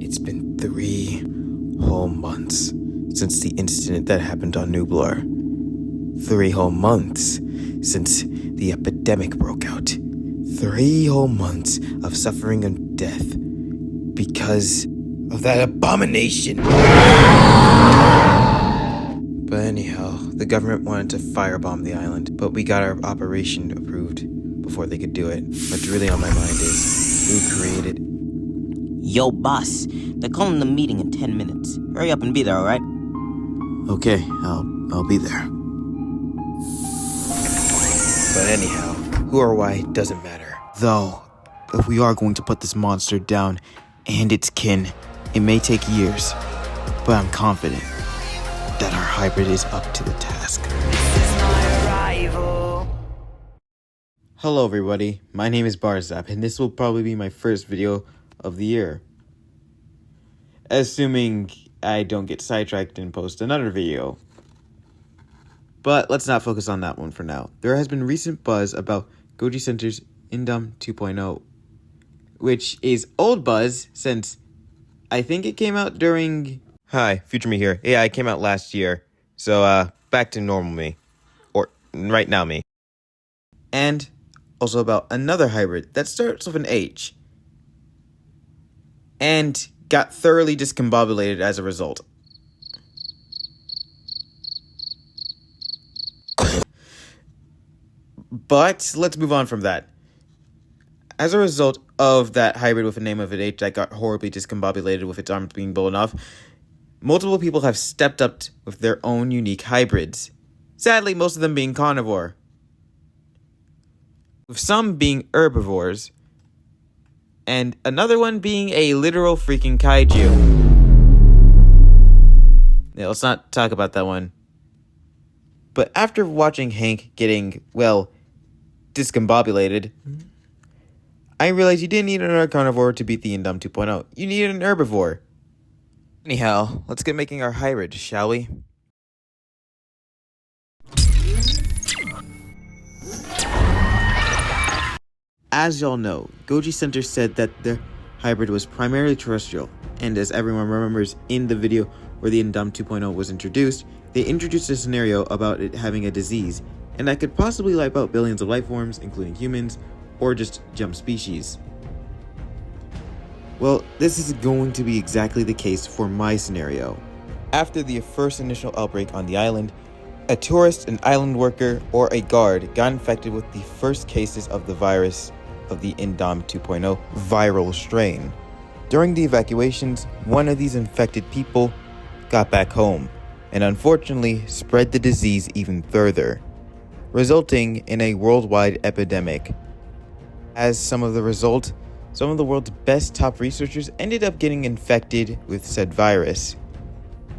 It's been 3 whole months since the incident that happened on Nublar. 3 whole months since the epidemic broke out. 3 whole months of suffering and death because of that abomination. But anyhow, the government wanted to firebomb the island, but we got our operation approved before they could do it. What's really on my mind is who created... Yo, boss, they're calling the meeting in 10 minutes. Hurry up and be there, alright? Okay, I'll be there. But anyhow, who or why doesn't matter. Though, if we are going to put this monster down and its kin, it may take years, but I'm confident that our hybrid is up to the task. This is my arrival. Hello everybody, my name is Barzap, and this will probably be my first video of the year. Assuming I don't get sidetracked and post another video. But let's not focus on that one for now. There has been recent buzz about Goji Center's Indom 2.0, which is old buzz since I think it came out during... Hi, future me here. Yeah, it came out last year. So, back to normal me. Or, right now me. And also about another hybrid that starts with an H. And got thoroughly discombobulated as a result. But let's move on from that. As a result of that hybrid with a name of an H that got horribly discombobulated with its arms being blown off, multiple people have stepped up with their own unique hybrids. Sadly, most of them being carnivore. With some being herbivores, and another one being a literal freaking kaiju. Yeah, let's not talk about that one. But after watching Hank getting, well, discombobulated, I realized you didn't need another carnivore to beat the Indom 2.0. You needed an herbivore. Anyhow, let's get making our hybrid, shall we? As y'all know, Goji Center said that their hybrid was primarily terrestrial, and as everyone remembers in the video where the Indom 2.0 was introduced, they introduced a scenario about it having a disease, and that could possibly wipe out billions of life forms, including humans, or just jump species. Well, this is going to be exactly the case for my scenario. After the first initial outbreak on the island, a tourist, an island worker, or a guard got infected with the first cases of the virus of the Indom 2.0 viral strain. During the evacuations, one of these infected people got back home and unfortunately spread the disease even further, resulting in a worldwide epidemic. As some of the world's best top researchers ended up getting infected with said virus,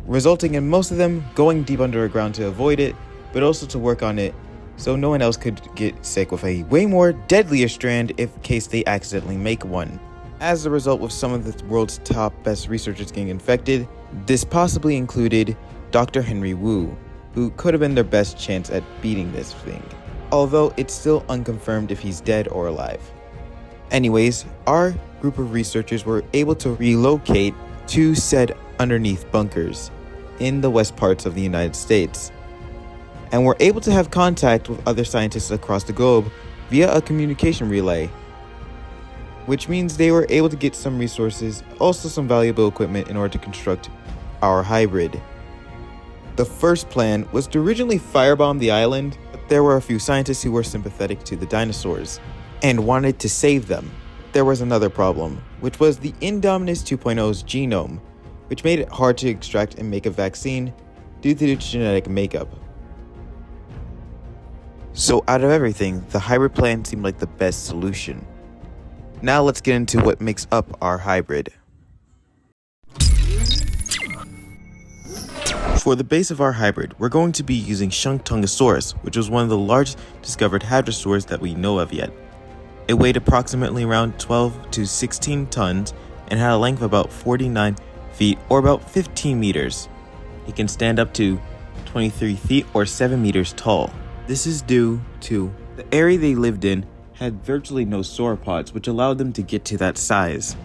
resulting in most of them going deep underground to avoid it, but also to work on it so no one else could get sick with a way more deadlier strand in case they accidentally make one. As a result, with some of the world's top best researchers getting infected, this possibly included Dr. Henry Wu, who could have been their best chance at beating this thing, although it's still unconfirmed if he's dead or alive. Anyways, our group of researchers were able to relocate to said underneath bunkers in the west parts of the United States, and were able to have contact with other scientists across the globe via a communication relay, which means they were able to get some resources, also some valuable equipment in order to construct our hybrid. The first plan was to originally firebomb the island, but there were a few scientists who were sympathetic to the dinosaurs and wanted to save them. There was another problem, which was the Indominus 2.0's genome, which made it hard to extract and make a vaccine due to its genetic makeup. So out of everything, the hybrid plan seemed like the best solution. Now let's get into what makes up our hybrid. For the base of our hybrid, we're going to be using Shungtungosaurus, which was one of the largest discovered hadrosaurs that we know of yet. It weighed approximately around 12 to 16 tons and had a length of about 49 feet or about 15 meters. It can stand up to 23 feet or 7 meters tall. This is due to the area they lived in had virtually no sauropods, which allowed them to get to that size.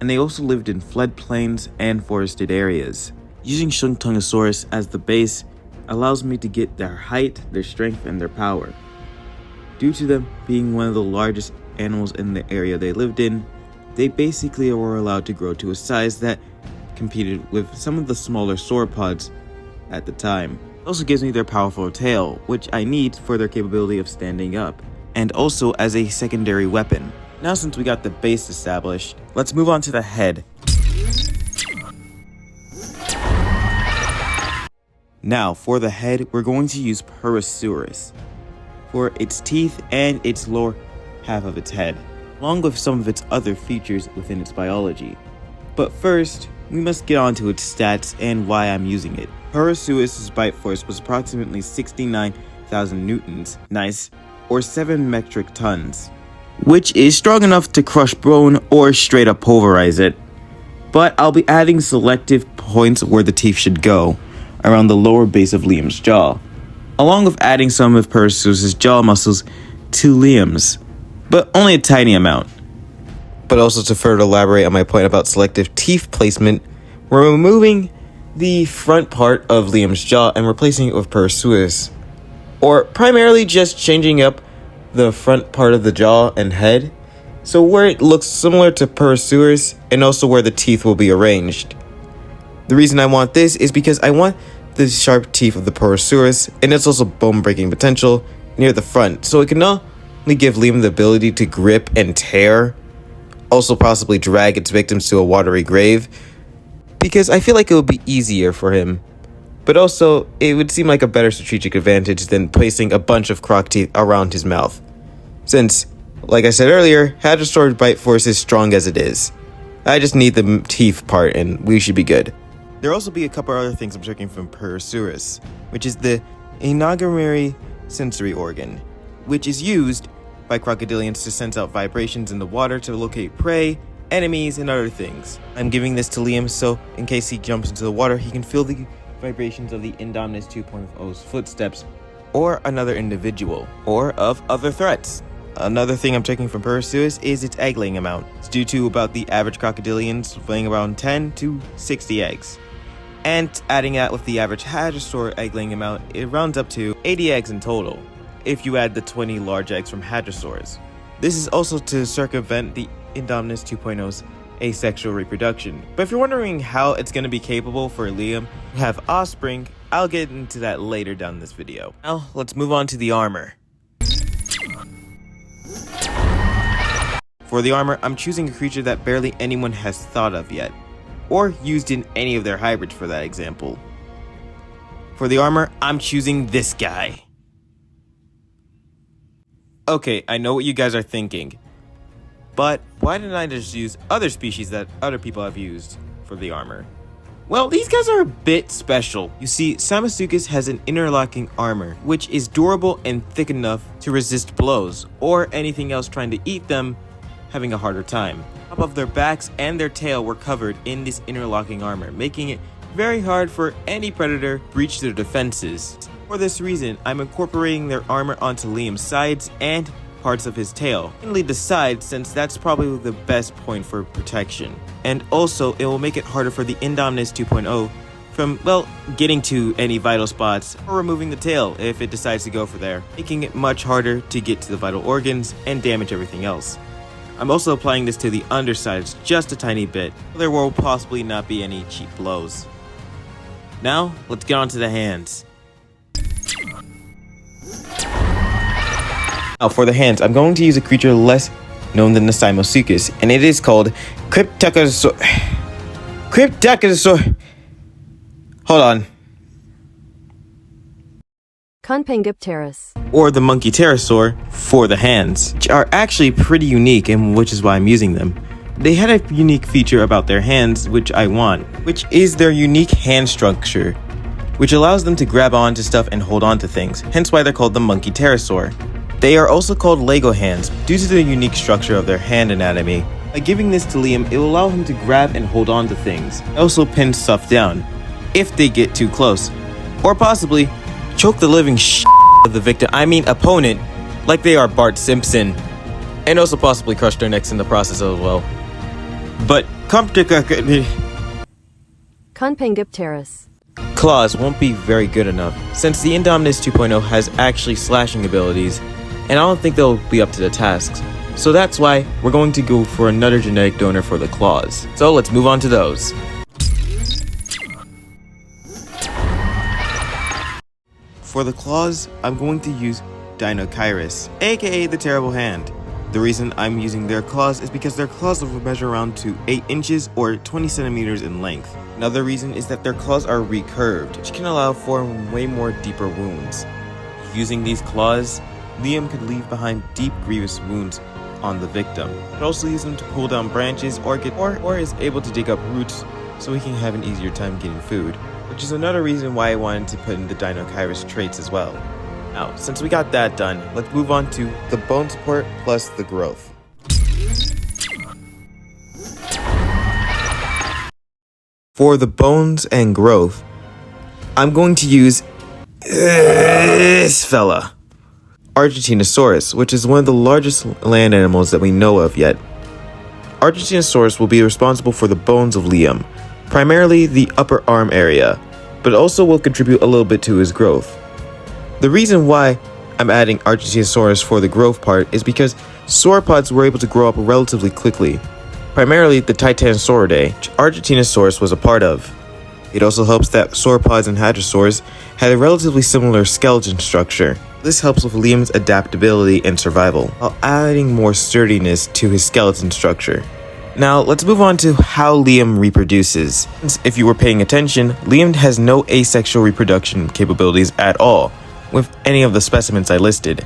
and they also lived in floodplains and forested areas. Using Shunktongosaurus as the base allows me to get their height, their strength, and their power. Due to them being one of the largest animals in the area they lived in, they basically were allowed to grow to a size that competed with some of the smaller sauropods at the time. It also gives me their powerful tail, which I need for their capability of standing up, and also as a secondary weapon. Now since we got the base established, let's move on to the head. Now for the head, we're going to use Parasaurus for its teeth and its lower half of its head, along with some of its other features within its biology. But first, we must get on to its stats and why I'm using it. Parasaurus's bite force was approximately 69,000 newtons, nice, or 7 metric tons, which is strong enough to crush bone or straight up pulverize it. But I'll be adding selective points where the teeth should go, around the lower base of Liam's jaw, along with adding some of Parasaurus's jaw muscles to Liam's, but only a tiny amount. But also to further elaborate on my point about selective teeth placement, we're removing the front part of Liam's jaw and replacing it with Parasaurus, or primarily just changing up the front part of the jaw and head, so where it looks similar to Parasaurus and also where the teeth will be arranged. The reason I want this is because I want the sharp teeth of the Parasaurus and its also bone breaking potential near the front, so it can not only give Liam the ability to grip and tear, also possibly drag its victims to a watery grave, because I feel like it would be easier for him. But also, it would seem like a better strategic advantage than placing a bunch of croc teeth around his mouth, since, like I said earlier, hadrosaur's bite force is strong as it is. I just need the teeth part and we should be good. There'll also be a couple other things I'm checking from Parasaurus, which is the inogularity sensory organ, which is used by crocodilians to sense out vibrations in the water to locate prey, enemies, and other things. I'm giving this to Liam so in case he jumps into the water, he can feel the vibrations of the Indominus 2.0's footsteps, or another individual, or of other threats. Another thing I'm checking from Parasaurus is its egg laying amount. It's due to about the average crocodilians laying around 10 to 60 eggs. And adding that with the average hadrosaur egg laying amount, it rounds up to 80 eggs in total, if you add the 20 large eggs from hadrosaurs. This is also to circumvent the Indominus 2.0's asexual reproduction. But if you're wondering how it's going to be capable for Liam to have offspring, I'll get into that later down this video. Now, let's move on to the armor. For the armor, I'm choosing a creature that barely anyone has thought of yet, or used in any of their hybrids for that example. For the armor, I'm choosing this guy. Okay, I know what you guys are thinking, but why didn't I just use other species that other people have used for the armor? Well, these guys are a bit special. You see, Samasuchus has an interlocking armor, which is durable and thick enough to resist blows, or anything else trying to eat them having a harder time. Top of their backs and their tail were covered in this interlocking armor, making it very hard for any predator to breach their defenses. For this reason, I'm incorporating their armor onto Liam's sides and parts of his tail. Mainly the sides, since that's probably the best point for protection. And also, it will make it harder for the Indominus 2.0 from, well, getting to any vital spots or removing the tail if it decides to go for there, making it much harder to get to the vital organs and damage everything else. I'm also applying this to the undersides just a tiny bit, so there will possibly not be any cheap blows. Now, let's get on to the hands. Now for the hands, I'm going to use a creature less known than the Samasuchus, and it is called Cryptocosaur. Hold on. Conpangipterus, or the monkey pterosaur for the hands, which are actually pretty unique, and which is why I'm using them. They had a unique feature about their hands which I want, which is their unique hand structure, which allows them to grab onto stuff and hold on to things, hence why they're called the monkey pterosaur. They are also called Lego hands due to the unique structure of their hand anatomy. By giving this to Liam, it will allow him to grab and hold on to things, also pin stuff down if they get too close, or possibly choke the living of the victim, opponent, like they are Bart Simpson, and also possibly crush their necks in the process as well. But Conpengipterus. Claws won't be very good enough, since the Indominus 2.0 has actually slashing abilities, and I don't think they'll be up to the tasks. So that's why we're going to go for another genetic donor for the claws. So let's move on to those. For the claws, I'm going to use Dinokairos, aka the Terrible Hand. The reason I'm using their claws is because their claws will measure around to 8 inches or 20 centimeters in length. Another reason is that their claws are recurved, which can allow for way more deeper wounds. Using these claws, Liam could leave behind deep, grievous wounds on the victim. It also use them to pull down branches or is able to dig up roots so he can have an easier time getting food, which is another reason why I wanted to put in the Dinokairos traits as well. Now, since we got that done, let's move on to the bone support plus the growth. For the bones and growth, I'm going to use this fella, Argentinosaurus, which is one of the largest land animals that we know of yet. Argentinosaurus will be responsible for the bones of Liam, primarily the upper arm area, but also will contribute a little bit to his growth. The reason why I'm adding Argentinosaurus for the growth part is because sauropods were able to grow up relatively quickly, primarily the Titanosauridae, which Argentinosaurus was a part of. It also helps that sauropods and hadrosaurs had a relatively similar skeleton structure. This helps with Liam's adaptability and survival, while adding more sturdiness to his skeleton structure. Now, let's move on to how Liam reproduces. If you were paying attention, Liam has no asexual reproduction capabilities at all with any of the specimens I listed.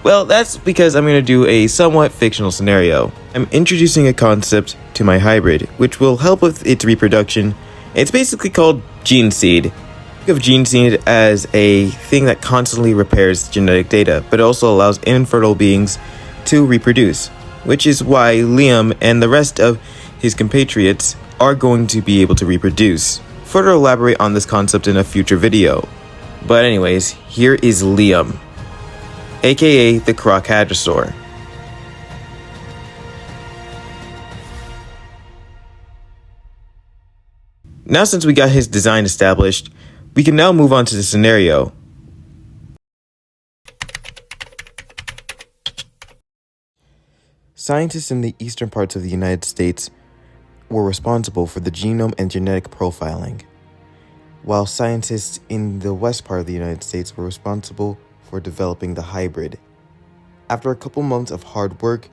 Well, that's because I'm going to do a somewhat fictional scenario. I'm introducing a concept to my hybrid, which will help with its reproduction. It's basically called gene seed. Think of gene seed as a thing that constantly repairs genetic data, but also allows infertile beings to reproduce, which is why Liam and the rest of his compatriots are going to be able to reproduce. Further elaborate on this concept in a future video. But anyways, here is Liam, aka the croc hadrosaur. Now since we got his design established, we can now move on to the scenario. Scientists in the eastern parts of the United States were responsible for the genome and genetic profiling, while scientists in the west part of the United States were responsible for developing the hybrid. After a couple months of hard work,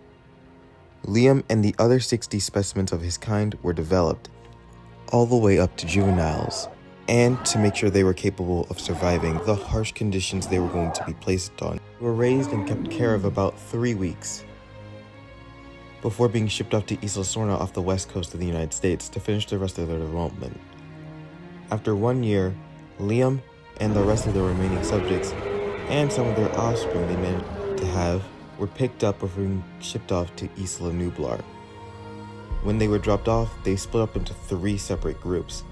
Liam and the other 60 specimens of his kind were developed, all the way up to juveniles, and to make sure they were capable of surviving the harsh conditions they were going to be placed on. They were raised and kept care of about 3 weeks, before being shipped off to Isla off the west coast of the United States to finish the rest of their development. After 1 year, Liam and the rest of the remaining subjects, and some of their offspring they meant to have, were picked up before being shipped off to Isla Nublar. When they were dropped off, they split up into 3 separate groups.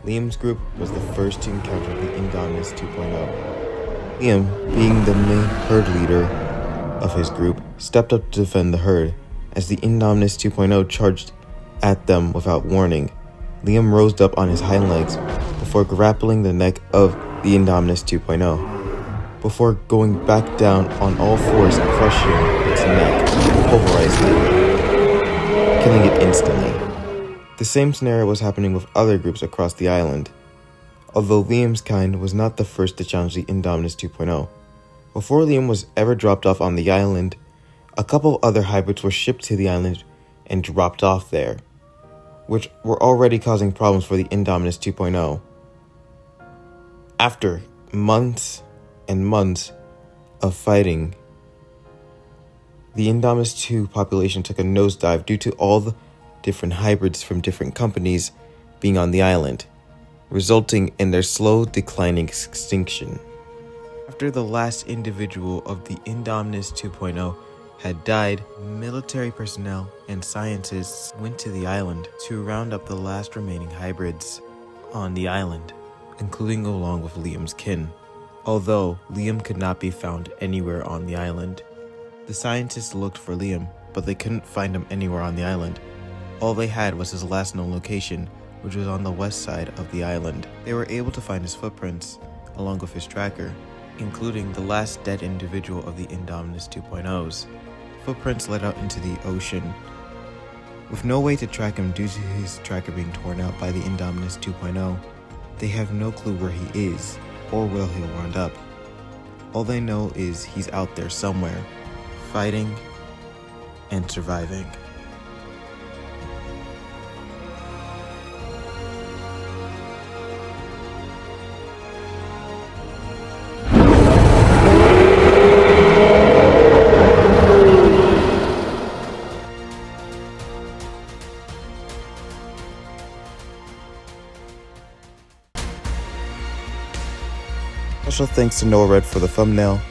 Liam's group was the first to encounter the Indominus 2.0. Liam, being the main herd leader of his group, stepped up to defend the herd as the Indominus 2.0 charged at them without warning. Liam rose up on his hind legs before grappling the neck of the Indominus 2.0, before going back down on all fours and crushing its neck, pulverizing it, killing it instantly. The same scenario was happening with other groups across the island, although Liam's kind was not the first to challenge the Indominus 2.0. Before Liam was ever dropped off on the island, a couple of other hybrids were shipped to the island and dropped off there, which were already causing problems for the Indominus 2.0. After months and months of fighting, the Indominus 2 population took a nosedive due to all the different hybrids from different companies being on the island, resulting in their slow declining extinction. After the last individual of the Indominus 2.0 had died, military personnel and scientists went to the island to round up the last remaining hybrids on the island, including along with Liam's kin. Although Liam could not be found anywhere on the island. The scientists looked for Liam, but they couldn't find him anywhere on the island. All they had was his last known location, which was on the west side of the island. They were able to find his footprints, along with his tracker, including the last dead individual of the Indominus 2.0s. Footprints led out into the ocean. With no way to track him due to his tracker being torn out by the Indominus 2.0, they have no clue where he is or where he'll wind up. All they know is he's out there somewhere, fighting and surviving. Special thanks to Noah Red for the thumbnail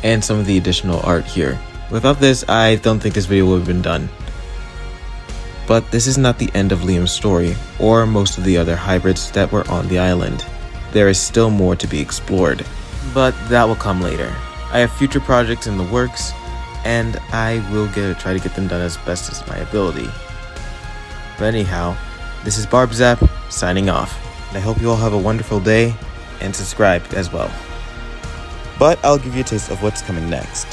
and some of the additional art here. Without this, I don't think this video would have been done. But this is not the end of Liam's story, or most of the other hybrids that were on the island. There is still more to be explored, but that will come later. I have future projects in the works, and I will try to get them done as best as my ability. But anyhow, this is BarbZap, signing off. And I hope you all have a wonderful day, and subscribe as well. But I'll give you a taste of what's coming next.